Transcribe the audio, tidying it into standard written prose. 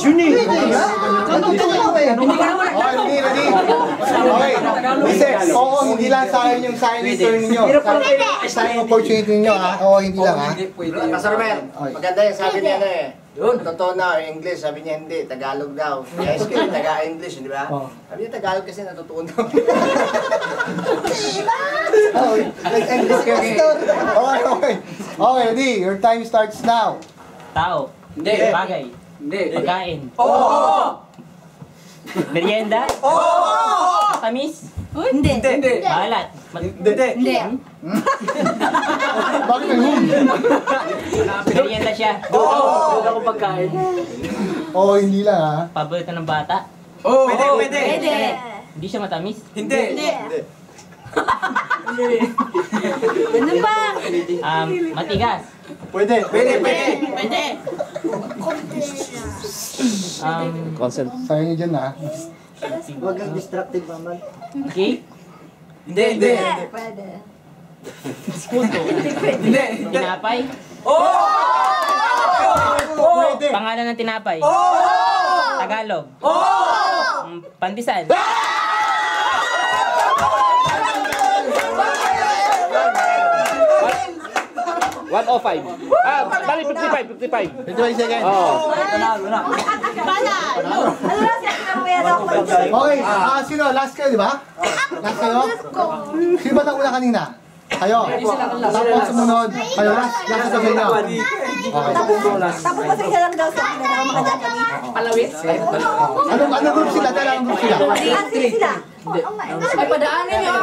Yun eh. Ready? Okay. Listen, oo, hindi lang sayang yung signing turn ninyo. Sayang opportunity ninyo, ha? Oo, hindi lang, ha? Pastor Mel, maganda yung sabi niya na eh. Totoo na, English, sabi niya hindi, Tagalog daw. High school, Taga-English, di ba? Sabi niya Tagalog kasi natutunan. Okay. Okay, ready? Your time starts now. Tao. Hindi. Bagay. Hindi. Pagkain. Oo! Merienda. Oo! Tamis. Hindi. Hindi. Balat. Hindi. Bakit may hum? Merienda siya. Oo! Wala akong pagkain. Oo, hindi lang, ha? Paborito ng bata. Oo! Pwede. Hindi siya matamis. Hindi. Ano ba? Matigas. Pwede. Sayang nyo dyan, ha? Huwag kang distracted, mama. Cake. Hindi. Pwede. Puto. Hindi. Tinapay. Oo! Pangalan ng tinapay. Tagalog. Pandesal. Bali, 55. 25 seconds. Panalo na. Ano na siya kinamaya ako? Okay, sino? Last kayo, di ba? Last kayo? Sino ba nauna kanina? Kayo. Tapos sumunod. Kayo, last ito sa inyo. Tapos kasi siya lang daw sa akin na makadyan kami. Palawit. Anong group sila? Anong group sila? Sila. Ay, padaanin niyo.